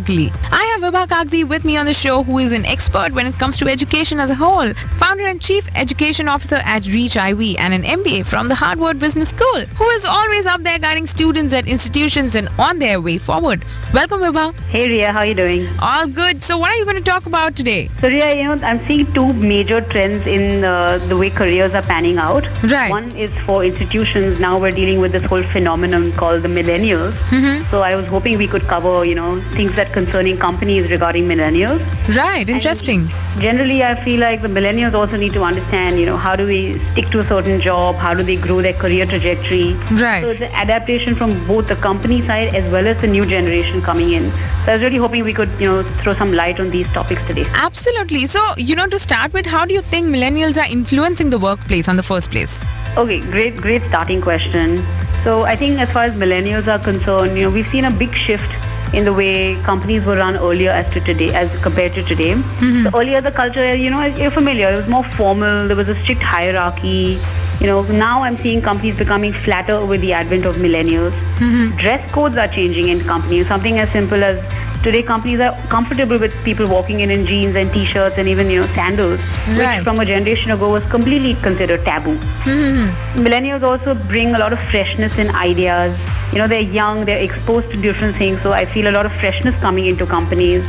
practically. I have Vibha Kagzi with me on the show, who is an expert when it comes to education as a whole, founder and chief education officer at ReachIvy and an MBA from the Harvard Business School, who is always up there guiding students at institutions and on their way forward. Welcome, Vibha. Hey Riya, how are you doing? All good. So what are you going to talk about today? So Riya, I'm seeing two major trends in the way careers are panning out. Right. One is for institutions. Now we're dealing with this whole phenomenon called the millennials. Mm-hmm. So I was hoping we could cover, things that concerning companies regarding millennials. Right. Interesting. And generally, I feel like the millennials also need to understand, how do we stick to a certain job? How do they grow their career trajectory? Right. So it's an adaptation from both the company side as well as the new generation coming in. So I was really hoping we could, throw some light on these topics today. Absolutely. So, to start with, how do you think millennials are influencing the workplace on the first place? Okay, great starting question. So I think as far as millennials are concerned, we've seen a big shift in the way companies were run earlier as compared to today. Mm-hmm. So earlier the culture, you're familiar, it was more formal, there was a strict hierarchy. Now I'm seeing companies becoming flatter with the advent of millennials. Mm-hmm. Dress codes are changing in companies. Something as simple as today companies are comfortable with people walking in jeans and t-shirts and even, sandals, right, which from a generation ago was completely considered taboo. Mm-hmm. Millennials also bring a lot of freshness in ideas. They're young, they're exposed to different things, so I feel a lot of freshness coming into companies.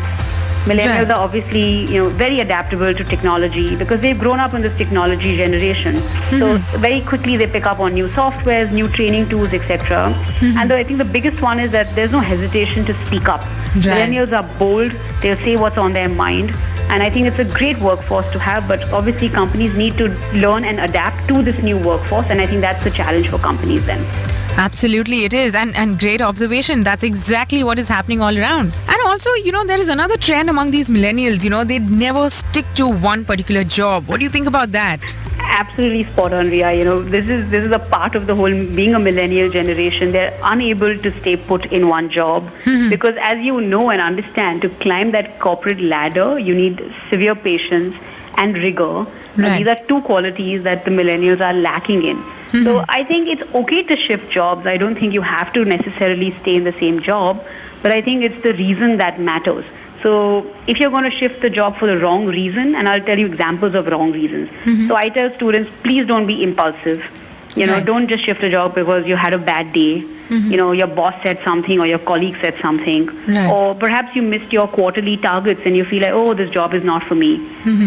Millennials are obviously, very adaptable to technology because they've grown up in this technology generation. Mm-hmm. So very quickly they pick up on new softwares, new training tools, etc. Mm-hmm. And I think the biggest one is that there's no hesitation to speak up. Right. Millennials are bold, they'll say what's on their mind. And I think it's a great workforce to have, but obviously companies need to learn and adapt to this new workforce, and I think that's the challenge for companies then. Absolutely, it is. And great observation. That's exactly what is happening all around. And also, there is another trend among these millennials. They never stick to one particular job. What do you think about that? Absolutely spot on, Riya. This is a part of the whole being a millennial generation. They're unable to stay put in one job because, as you know and understand, to climb that corporate ladder, you need severe patience and rigor. Right. These are two qualities that the millennials are lacking in. So I think it's okay to shift jobs. I don't think you have to necessarily stay in the same job, but I think it's the reason that matters. So if you're going to shift the job for the wrong reason, and I'll tell you examples of wrong reasons. So I tell students, please don't be impulsive. Right. Don't just shift a job because you had a bad day. Your boss said something or your colleague said something. Right. Or perhaps you missed your quarterly targets and you feel like, oh, this job is not for me.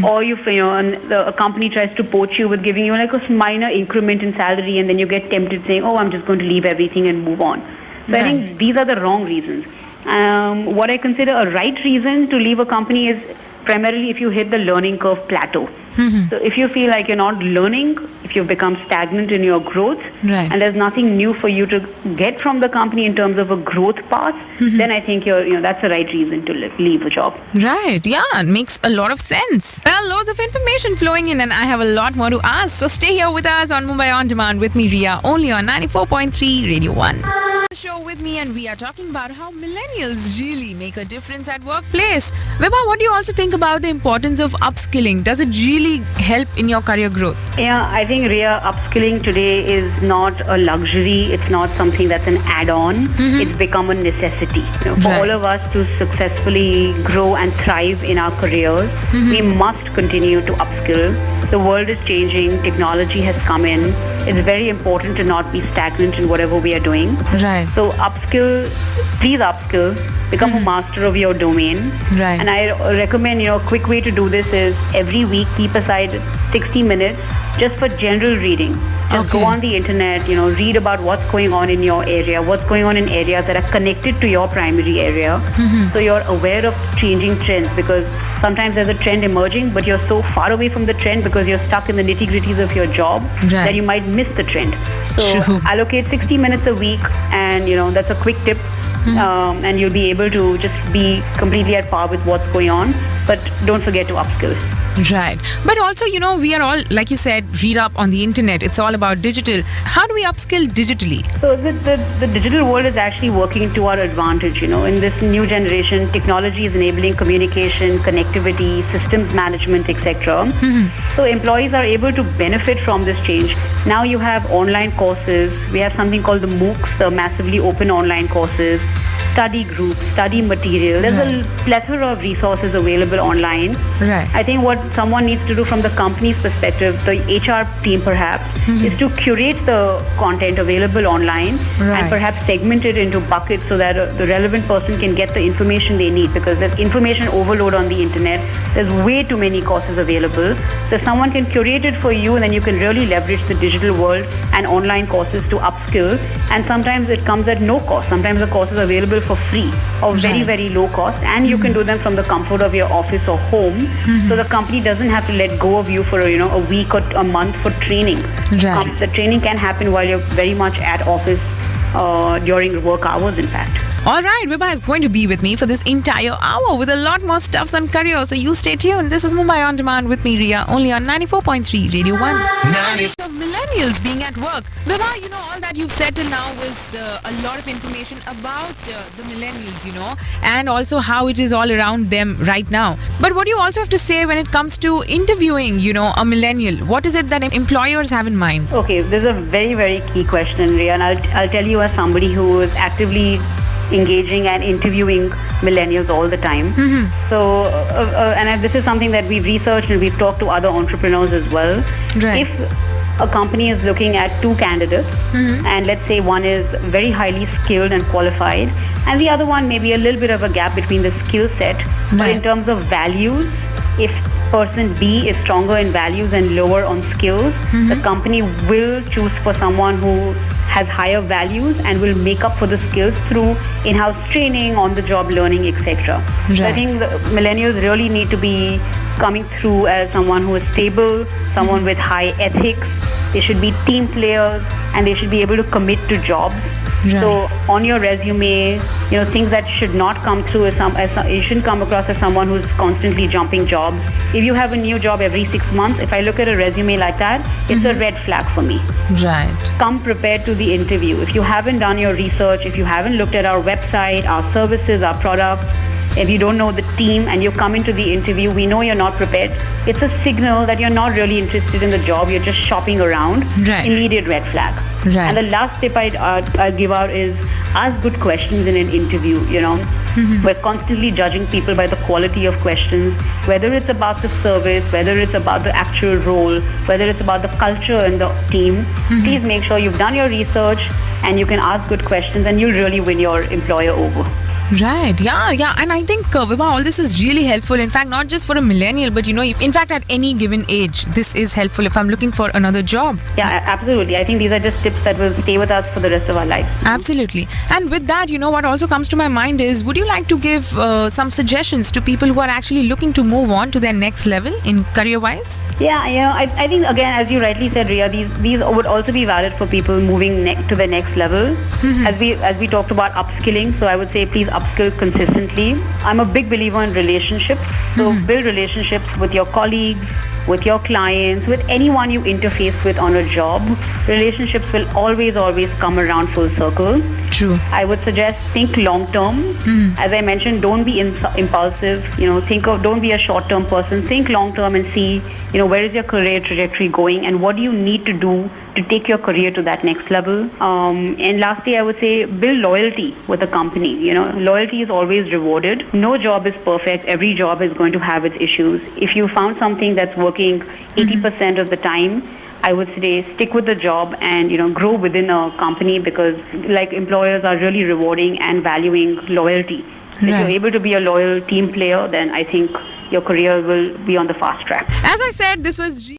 Or a company tries to poach you with giving you like a minor increment in salary, and then you get tempted saying, oh, I'm just going to leave everything and move on. So I think these are the wrong reasons. What I consider a right reason to leave a company is primarily if you hit the learning curve plateau. So if you feel like you're not learning, if you've become stagnant in your growth, right, and there's nothing new for you to get from the company in terms of a growth path, then I think that's the right reason to leave a job. Right. Yeah, it makes a lot of sense. Well, loads of information flowing in, and I have a lot more to ask. So stay here with us on Mumbai On Demand with me, Riya, only on 94.3 Radio 1. Show with me, and we are talking about how millennials really make a difference at workplace. Vibha, what do you also think about the importance of upskilling? Does it really help in your career growth? Yeah, I think, Riya, upskilling today is not a luxury. It's not something that's an add-on. It's become a necessity. For all of us to successfully grow and thrive in our careers, we must continue to upskill. The world is changing. Technology has come in. It's very important to not be stagnant in whatever we are doing. Right. So please upskill, become a master of your domain. Right. And I recommend, a quick way to do this is every week keep aside 60 minutes just for general reading. Just go on the internet, read about what's going on in your area, what's going on in areas that are connected to your primary area. So you're aware of changing trends, because sometimes there's a trend emerging, but you're so far away from the trend because you're stuck in the nitty-gritties of your job that you might miss the trend. So allocate 60 minutes a week, and that's a quick tip. And you'll be able to just be completely at par with what's going on. But don't forget to upskill. Right. But also, we are all, like you said, read up on the internet. It's all about digital. How do we upskill digitally? So the digital world is actually working to our advantage. In this new generation, technology is enabling communication, connectivity, systems management, etc. So employees are able to benefit from this change. Now you have online courses. We have something called the MOOCs, the massively open online courses. study groups, study material. There's a plethora of resources available online. Right. I think what someone needs to do from the company's perspective, the HR team perhaps, is to curate the content available online and perhaps segment it into buckets so that the relevant person can get the information they need, because there's information overload on the internet. There's way too many courses available. So if someone can curate it for you, then you can really leverage the digital world and online courses to upskill. And sometimes it comes at no cost. Sometimes the course is available for free or very, very low cost, and you can do them from the comfort of your office or home. So the company doesn't have to let go of you for a week or a month for training. Right. The training can happen while you're very much at office during work hours, in fact. All right, Vibha is going to be with me for this entire hour with a lot more stuffs on career. So you stay tuned. This is Mumbai On Demand with me, Riyaa, only on 94.3 Radio 1. So millennials being at work. Vibha, all that you've said till now was a lot of information about the millennials, and also how it is all around them right now. But what do you also have to say when it comes to interviewing, a millennial? What is it that employers have in mind? Okay, this is a very, very key question, Riyaa, and I'll tell you as somebody who is actively engaging and interviewing millennials all the time. So, and this is something that we've researched and we've talked to other entrepreneurs as well. Right. If a company is looking at two candidates, and let's say one is very highly skilled and qualified, and the other one may be a little bit of a gap between the skill set, but in terms of values, if person B is stronger in values and lower on skills, the company will choose for someone who has higher values and will make up for the skills through in-house training, on-the-job learning, etc. So I think the millennials really need to be coming through as someone who is stable, someone with high ethics. They should be team players and they should be able to commit to jobs. So on your resume, things that should not come through you shouldn't come across as someone who's constantly jumping jobs. If you have a new job every 6 months, if I look at a resume like that, it's a red flag for me. Right. Come prepared to the interview. If you haven't done your research, if you haven't looked at our website, our services, our products, if you don't know the team and you come into the interview, we know you're not prepared. It's a signal that you're not really interested in the job. You're just shopping around. Right. Immediate red flag. Right. And the last tip I'd give out is ask good questions in an interview. We're constantly judging people by the quality of questions, whether it's about the service, whether it's about the actual role, whether it's about the culture in the team. Please make sure you've done your research and you can ask good questions, and you'll really win your employer over. Right. Yeah. And I think, Vibha, all this is really helpful. In fact, not just for a millennial, but, in fact, at any given age, this is helpful if I'm looking for another job. Yeah, absolutely. I think these are just tips that will stay with us for the rest of our lives. Absolutely. And with that, what also comes to my mind is, would you like to give some suggestions to people who are actually looking to move on to their next level in career-wise? Yeah, I think, again, as you rightly said, Riyaa, these would also be valid for people moving to the next level. As we talked about upskilling, so I would say please upskill consistently. I'm a big believer in relationships. So build relationships with your colleagues, with your clients, with anyone you interface with on a job. Relationships will always come around full circle. True. I would suggest think long term. As I mentioned, don't be impulsive. Don't be a short term person. Think long term and see, where is your career trajectory going and what do you need to do to take your career to that next level. And lastly, I would say build loyalty with a company. Loyalty is always rewarded. No job is perfect. Every job is going to have its issues. If you found something that's working 80% of the time, I would say stick with the job and grow within a company, because employers are really rewarding and valuing loyalty. If you're able to be a loyal team player, then I think your career will be on the fast track. As I said, this was